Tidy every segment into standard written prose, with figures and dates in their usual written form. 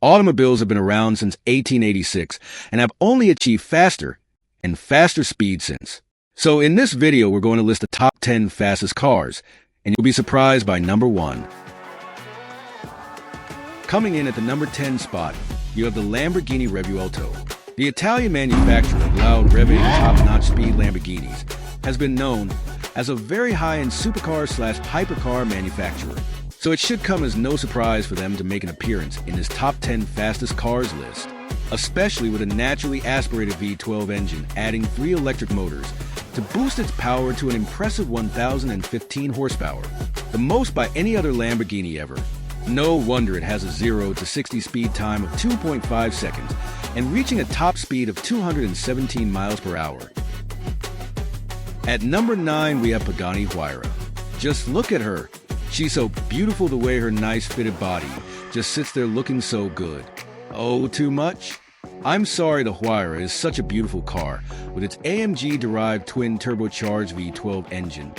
Automobiles have been around since 1886 and have only achieved faster and faster speed since. So in this video, we're going to list the top 10 fastest cars, and you'll be surprised by number 1. Coming in at the number 10 spot, you have the Lamborghini Revuelto. The Italian manufacturer of loud, revving, top-notch speed Lamborghinis has been known as a very high-end supercar/hypercar manufacturer. So it should come as no surprise for them to make an appearance in this top 10 fastest cars list, especially with a naturally aspirated V12 engine adding 3 electric motors to boost its power to an impressive 1,015 horsepower, the most by any other Lamborghini ever. No wonder it has a 0 to 60 speed time of 2.5 seconds and reaching a top speed of 217 miles per hour. At number 9, we have Pagani Huayra. Just look at her. She's so beautiful the way her nice fitted body just sits there looking so good. Oh, too much? I'm sorry, the Huayra is such a beautiful car with its AMG-derived twin turbocharged V12 engine,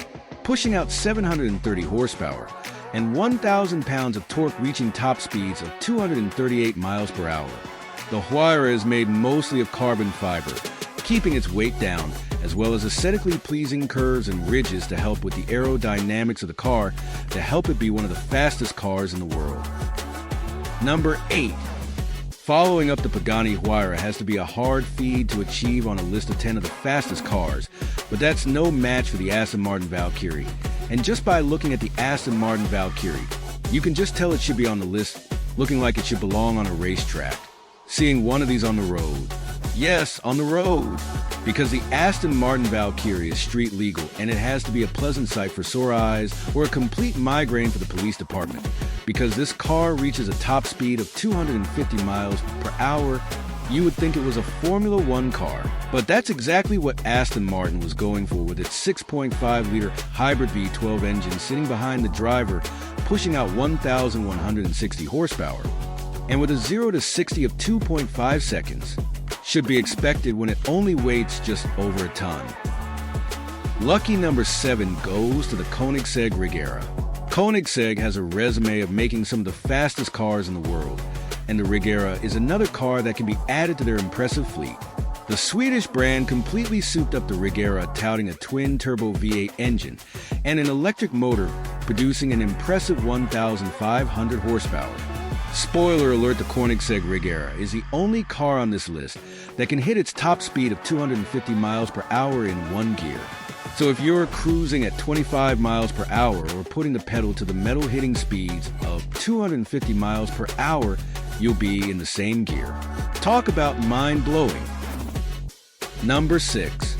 pushing out 730 horsepower and 1,000 pounds of torque, reaching top speeds of 238 miles per hour. The Huayra is made mostly of carbon fiber, keeping its weight down, as well as aesthetically pleasing curves and ridges to help with the aerodynamics of the car to help it be one of the fastest cars in the world. Number 8. Following up the Pagani Huayra has to be a hard feat to achieve on a list of 10 of the fastest cars, but that's no match for the Aston Martin Valkyrie. And just by looking at the Aston Martin Valkyrie, you can just tell it should be on the list, looking like it should belong on a racetrack. Seeing one of these on the road. Yes, on the road. Because the Aston Martin Valkyrie is street legal, and it has to be a pleasant sight for sore eyes or a complete migraine for the police department. Because this car reaches a top speed of 250 miles per hour, you would think it was a Formula One car. But that's exactly what Aston Martin was going for with its 6.5-liter hybrid V12 engine sitting behind the driver, pushing out 1,160 horsepower. And with a 0 to 60 of 2.5 seconds, should be expected when it only weighs just over a ton. Lucky number 7 goes to the Koenigsegg Regera. Koenigsegg has a resume of making some of the fastest cars in the world, and the Regera is another car that can be added to their impressive fleet. The Swedish brand completely souped up the Regera, touting a twin-turbo V8 engine and an electric motor producing an impressive 1,500 horsepower. Spoiler alert, the Koenigsegg Regera is the only car on this list that can hit its top speed of 250 miles per hour in one gear. So if you're cruising at 25 miles per hour or putting the pedal to the metal hitting speeds of 250 miles per hour, you'll be in the same gear. Talk about mind-blowing. Number 6.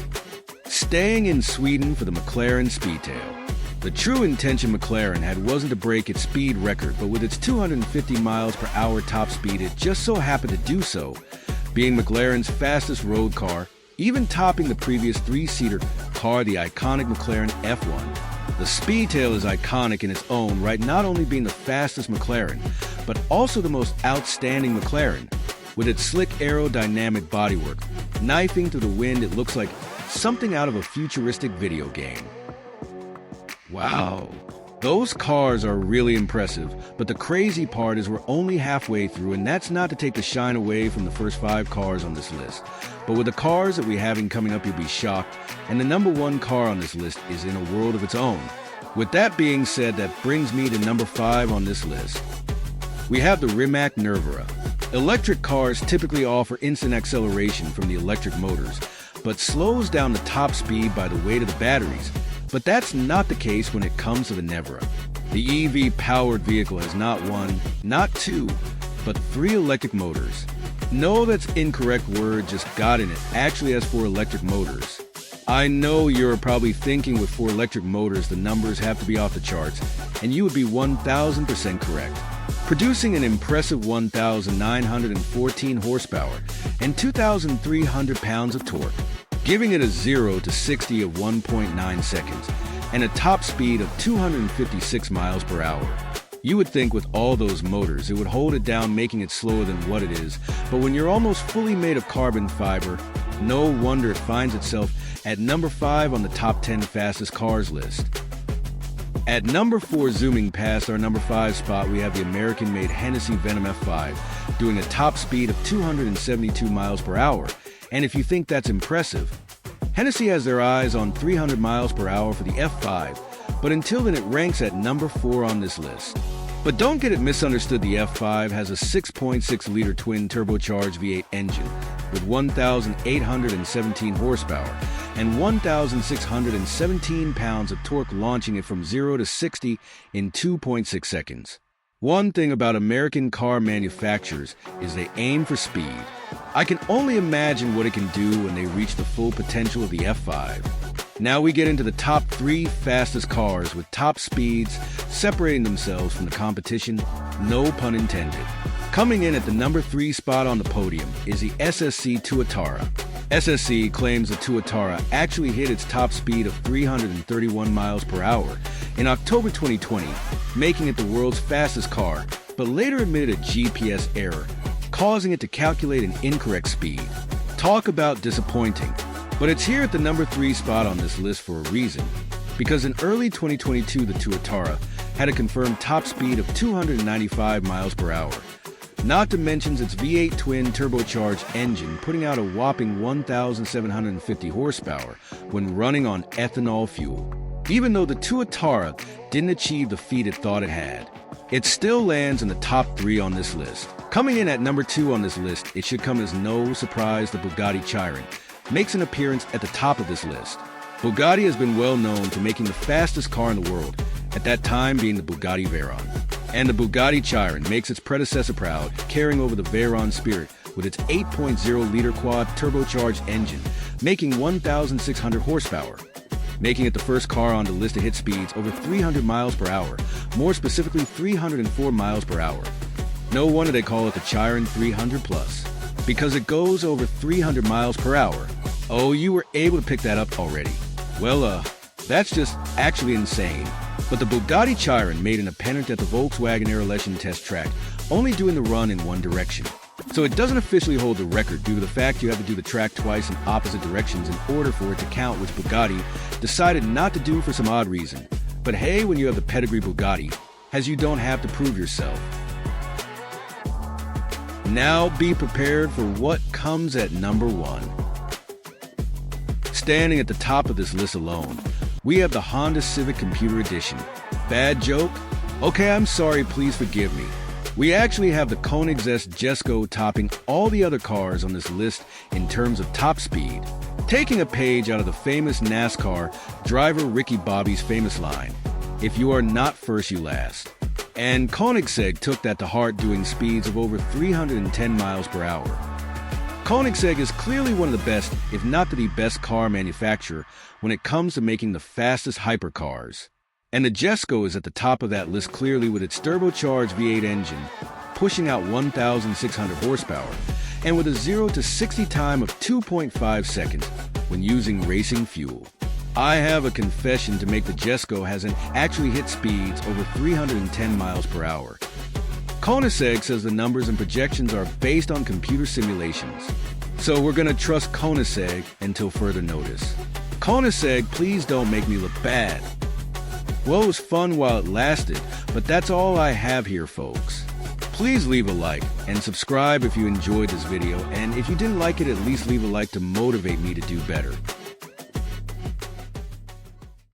Staying in Sweden for the McLaren Speedtail. The true intention McLaren had wasn't to break its speed record, but with its 250 miles per hour top speed, it just so happened to do so, being McLaren's fastest road car, even topping the previous 3-seater car, the iconic McLaren F1. The Speedtail is iconic in its own right, not only being the fastest McLaren, but also the most outstanding McLaren. With its slick aerodynamic bodywork, knifing through the wind, it looks like something out of a futuristic video game. Wow, those cars are really impressive, but the crazy part is we're only halfway through, and that's not to take the shine away from the first 5 cars on this list. But with the cars that we have coming up, you'll be shocked, and the number 1 car on this list is in a world of its own. With that being said, that brings me to number 5 on this list. We have the Rimac Nervera. Electric cars typically offer instant acceleration from the electric motors, but slows down the top speed by the weight of the batteries. But that's not the case when it comes to the Nevera. The EV-powered vehicle has not 1, not 2, but 3 electric motors. No, that's incorrect word, just got in it. Actually has 4 electric motors. I know you're probably thinking with 4 electric motors, the numbers have to be off the charts, and you would be 1,000% correct. Producing an impressive 1,914 horsepower and 2,300 pounds of torque, giving it a 0 to 60 of 1.9 seconds and a top speed of 256 miles per hour. You would think with all those motors it would hold it down, making it slower than what it is, but when you're almost fully made of carbon fiber, no wonder it finds itself at number 5 on the top 10 fastest cars list. At number 4, zooming past our number 5 spot, we have the American-made Hennessy Venom F5, doing a top speed of 272 miles per hour. And if you think that's impressive, Hennessy has their eyes on 300 miles per hour for the F5, but until then it ranks at number 4 on this list. But don't get it misunderstood, the F5 has a 6.6-liter twin turbocharged V8 engine with 1,817 horsepower and 1,617 pounds of torque, launching it from 0 to 60 in 2.6 seconds. One thing about American car manufacturers is they aim for speed. I can only imagine what it can do when they reach the full potential of the F5. Now we get into the top 3 fastest cars with top speeds separating themselves from the competition, no pun intended. Coming in at the number 3 spot on the podium is the SSC Tuatara. SSC claims the Tuatara actually hit its top speed of 331 miles per hour in October 2020, making it the world's fastest car, but later admitted a GPS error, causing it to calculate an incorrect speed. Talk about disappointing. But it's here at the number 3 spot on this list for a reason, because in early 2022 the Tuatara had a confirmed top speed of 295 miles per hour, not to mention its V8 twin turbocharged engine putting out a whopping 1,750 horsepower when running on ethanol fuel. Even though the Tuatara didn't achieve the feat it thought it had, it still lands in the top 3 on this list. Coming in at number 2 on this list, it should come as no surprise the Bugatti Chiron makes an appearance at the top of this list. Bugatti has been well known for making the fastest car in the world, at that time being the Bugatti Veyron. And the Bugatti Chiron makes its predecessor proud, carrying over the Veyron spirit with its 8.0-liter quad turbocharged engine, making 1,600 horsepower, making it the first car on the list to hit speeds over 300 miles per hour, more specifically 304 miles per hour. No wonder they call it the Chiron 300 Plus, because it goes over 300 miles per hour. Oh, you were able to pick that up already. Well, that's just actually insane. But the Bugatti Chiron made an appearance at the Volkswagen Aerolection test track, only doing the run in one direction. So it doesn't officially hold the record due to the fact you have to do the track twice in opposite directions in order for it to count, which Bugatti decided not to do for some odd reason. But hey, when you have the pedigree Bugatti, as you don't have to prove yourself. Now be prepared for what comes at number 1. Standing at the top of this list alone, we have the Honda Civic Computer Edition. Bad joke? Okay, I'm sorry, please forgive me. We actually have the Koenigsegg Jesko topping all the other cars on this list in terms of top speed, taking a page out of the famous NASCAR driver Ricky Bobby's famous line, "If you are not first, you last." And Koenigsegg took that to heart, doing speeds of over 310 miles per hour. Koenigsegg is clearly one of the best, if not the best car manufacturer when it comes to making the fastest hypercars. And the Jesko is at the top of that list clearly with its turbocharged V8 engine, pushing out 1,600 horsepower, and with a 0 to 60 time of 2.5 seconds when using racing fuel. I have a confession to make. The Jesko hasn't actually hit speeds over 310 miles per hour. Koenigsegg says the numbers and projections are based on computer simulations. So we're gonna trust Koenigsegg until further notice. Koenigsegg, please don't make me look bad. Well, it was fun while it lasted, but that's all I have here, folks. Please leave a like and subscribe if you enjoyed this video, and if you didn't like it, at least leave a like to motivate me to do better.